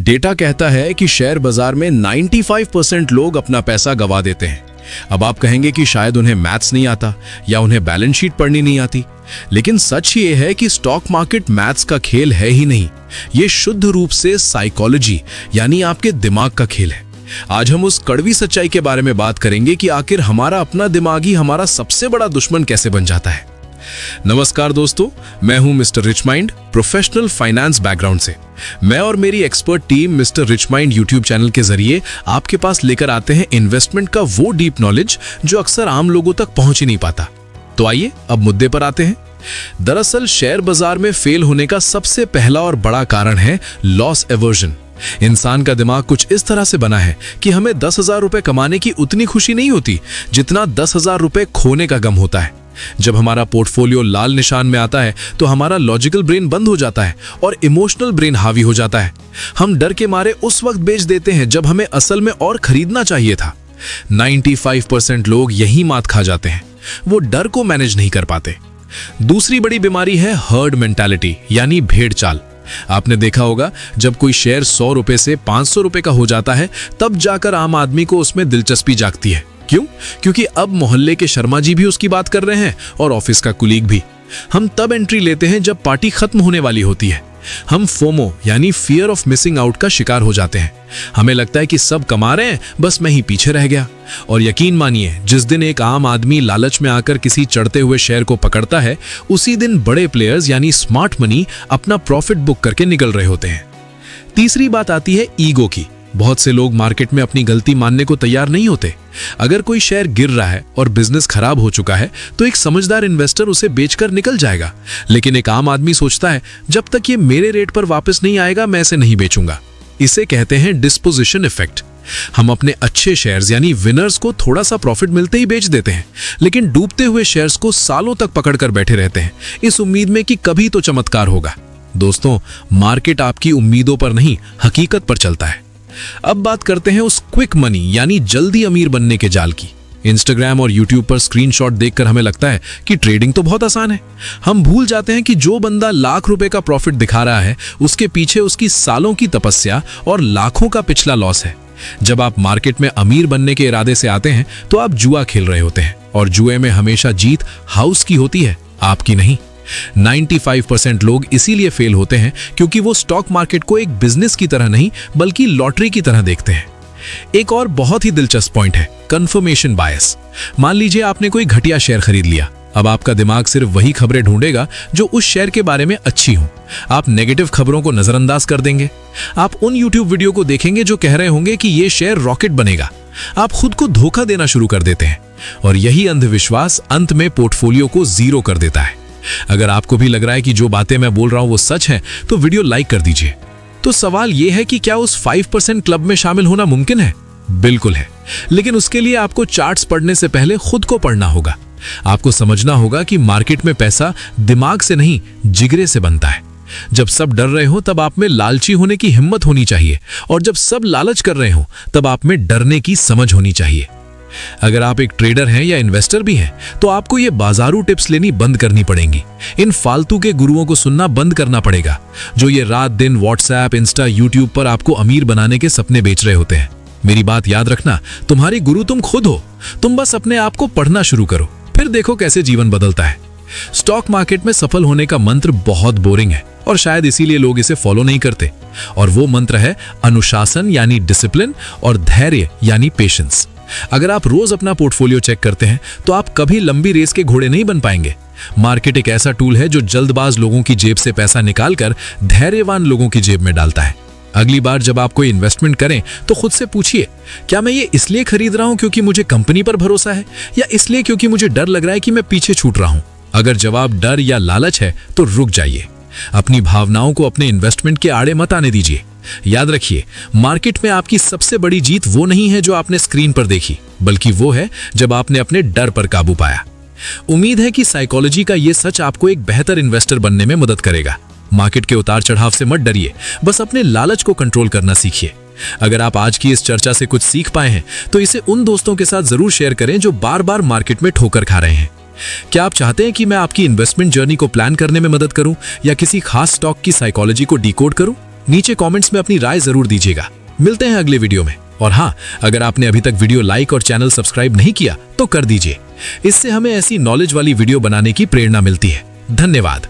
Data कहता है कि शेयर बाजार में 95% लोग अपना पैसा गंवा देते हैं। अब आप कहेंगे कि शायद उन्हें मैथ्स नहीं आता या उन्हें बैलेंस शीट पढ़नी नहीं आती, लेकिन सच ये है कि स्टॉक मार्केट मैथ्स का खेल है ही नहीं, ये शुद्ध रूप से साइकोलॉजी यानी आपके दिमाग का खेल है। आज हम उस कड़वी सच्चाई के बारे में बात करेंगे कि आखिर हमारा अपना दिमाग ही हमारा सबसे बड़ा दुश्मन कैसे बन जाता है। नमस्कार दोस्तों, मैं हूं mister rich mind, professional finance background से। मैं और मेरी expert team mister rich mind YouTube channel के जरिए आपके पास लेकर आते हैं इन्वेस्टमेंट का वो डीप नॉलेज जो अक्सर आम लोगों तक पहुंच ही नहीं पाता। तो आइए अब मुद्दे पर आते हैं। दरअसल शेयर बाजार में फेल होने का सबसे पहला और बड़ा कारण है लॉस एवर्जन। इंसान का दिमाग कुछ इस तरह से बना है कि हमें 10,000 रुपए कमाने की उतनी खुशी नहीं होती जितना 10,000 रुपए खोने का गम होता है। जब हमारा पोर्टफोलियो लाल निशान में आता है तो हमारा लॉजिकल ब्रेन बंद हो जाता है और इमोशनल ब्रेन हावी हो जाता है। हम डर के मारे उस वक्त बेच देते हैं जब हमें असल में और खरीदना चाहिए था। 95% लोग यही मात खा जाते हैं, वो डर को मैनेज नहीं कर पाते। दूसरी बड़ी बीमारी है हर्ड मेंटालिटी यानी भेड़ चाल। आपने देखा होगा जब कोई शेयर 100 रुपए से 500 रुपए का हो जाता है तब जाकर आम आदमी को उसमें दिलचस्पी जागती है। क्यों? क्योंकि अब मोहल्ले के शर्मा जी भी उसकी बात कर रहे हैं और ऑफिस का कुलीग भी। हम तब एंट्री लेते हैं जब पार्टी खत्म होने वाली होती है। हम फोमो यानी फियर ऑफ मिसिंग आउट का शिकार हो जाते हैं। हमें लगता है कि सब कमा रहे हैं, बस मैं ही पीछे रह गया। और यकीन मानिए, जिस दिन एक आम आदमी लालच में आकर किसी चढ़ते हुए शेयर को पकड़ता है, उसी दिन बड़े प्लेयर्स यानी स्मार्ट मनी अपना प्रॉफिट बुक करके निकल रहे होते हैं। तीसरी बात आती है ईगो की। बहुत से लोग मार्केट में अपनी गलती मानने को तैयार नहीं होते। अगर कोई शेयर गिर रहा है और बिजनेस खराब हो चुका है तो एक समझदार इन्वेस्टर उसे बेचकर निकल जाएगा, लेकिन एक आम आदमी सोचता है जब तक ये मेरे रेट पर वापस नहीं आएगा मैं इसे नहीं बेचूंगा। इसे कहते हैं डिस्पोजिशन इफेक्ट। हम अपने अच्छे शेयर्स यानी विनर्स को थोड़ा सा प्रॉफिट मिलते ही बेच देते हैं, लेकिन डूबते हुए शेयर्स को सालों तक पकड़कर बैठे रहते हैं इस उम्मीद में कि कभी तो चमत्कार होगा। दोस्तों, मार्केट आपकी उम्मीदों पर नहीं, हकीकत पर चलता है। अब बात करते हैं उस क्विक मनी यानी जल्दी अमीर बनने के जाल की। इंस्टाग्राम और यूट्यूब पर स्क्रीनशॉट देखकर हमें लगता है कि ट्रेडिंग तो बहुत आसान है। हम भूल जाते हैं कि जो बंदा लाख रुपए का प्रॉफिट दिखा रहा है उसके पीछे उसकी सालों की तपस्या और लाखों का पिछला लॉस है। जब आप मार्केट में अमीर बनने के इरादे से आते हैं तो आप जुआ खेल रहे होते हैं, और जुए में हमेशा जीत हाउस की होती है, आपकी नहीं। 95% लोग इसीलिए फेल होते हैं क्योंकि वो स्टॉक मार्केट को एक बिजनेस की तरह नहीं बल्कि लॉटरी की तरह देखते हैं। एक और बहुत ही दिलचस्प पॉइंट है कंफर्मेशन बायस। मान लीजिए आपने कोई घटिया शेयर खरीद लिया। अब आपका दिमाग सिर्फ वही खबरें ढूंढेगा जो उस शेयर के बारे में अच्छी हों। आप नेगेटिव खबरों को नजरअंदाज कर देंगे। आप उन यूट्यूब वीडियो को देखेंगे जो कह रहे होंगे कि ये शेयर रॉकेट बनेगा। आप खुद को धोखा देना शुरू कर देते हैं, और यही अंधविश्वास अंत में पोर्टफोलियो को जीरो कर देता है। अगर आपको भी लग रहा है कि जो बातें मैं बोल रहा हूं वो सच है तो वीडियो लाइक कर दीजिए। तो सवाल यह है कि क्या उस 5% क्लब में शामिल होना मुमकिन है? बिल्कुल है, लेकिन उसके लिए आपको चार्ट्स पढ़ने से पहले खुद को पढ़ना होगा। आपको समझना होगा कि मार्केट में पैसा दिमाग से नहीं, जिगरे से बनता है। जब सब डर रहे हो तब आप में लालची होने की हिम्मत होनी चाहिए, और जब सब लालच कर रहे हो तब आप में डरने की समझ होनी चाहिए। अगर आप एक ट्रेडर हैं या इन्वेस्टर भी हैं तो आपको ये बाजारू टिप्स लेनी बंद करनी पड़ेंगी। इन फालतू के गुरुओं को सुनना बंद करना पड़ेगा जो ये रात दिन व्हाट्सएप, इंस्टा, यूट्यूब पर आपको अमीर बनाने के सपने बेच रहे होते हैं। मेरी बात याद रखना, तुम्हारी गुरु तुम खुद हो। तुम बस अपने आप को पढ़ना शुरू करो, फिर देखो कैसे जीवन बदलता है। स्टॉक मार्केट में सफल होने का मंत्र बहुत बोरिंग है और शायद इसीलिए लोग इसे फॉलो नहीं करते, और वो मंत्र है अनुशासन यानी डिसिप्लिन और धैर्य यानी पेशेंस। अगर आप रोज अपना पोर्टफोलियो चेक करते हैं तो आप कभी लंबी रेस के घोड़े नहीं बन पाएंगे। मार्केट एक ऐसा टूल है जो जल्दबाज लोगों की जेब से पैसा निकालकर धैर्यवान लोगों की जेब में डालता है। अगली बार जब आप कोई इन्वेस्टमेंट करें तो खुद से पूछिए, क्या मैं ये इसलिए खरीद रहा हूं क्योंकि मुझे कंपनी पर भरोसा है, या इसलिए क्योंकि मुझे डर लग रहा है कि मैं पीछे छूट रहा हूं? अगर जवाब डर या लालच है तो रुक जाइए। अपनी भावनाओं को अपने इन्वेस्टमेंट के आड़े मत आने दीजिए। याद रखिए, मार्केट में आपकी सबसे बड़ी जीत वो नहीं है जो आपने स्क्रीन पर देखी, बल्कि वो है जब आपने अपने डर पर काबू पाया। उम्मीद है कि साइकोलॉजी का ये सच आपको एक बेहतर इन्वेस्टर बनने में मदद करेगा। मार्केट के उतार चढ़ाव से मत डरिए, बस अपने लालच को कंट्रोल करना सीखिए। अगर आप आज की इस चर्चा से कुछ सीख पाए हैं तो इसे उन दोस्तों के साथ जरूर शेयर करें जो बार बार मार्केट में ठोकर खा रहे हैं। क्या आप चाहते हैं कि मैं आपकी इन्वेस्टमेंट जर्नी को प्लान करने में मदद करूं या किसी खास स्टॉक की साइकोलॉजी को डिकोड करूं? नीचे कमेंट्स में अपनी राय जरूर दीजिएगा। मिलते हैं अगले वीडियो में। और हाँ, अगर आपने अभी तक वीडियो लाइक और चैनल सब्सक्राइब नहीं किया तो कर दीजिए। इससे हमें ऐसी नॉलेज वाली वीडियो बनाने की प्रेरणा मिलती है। धन्यवाद।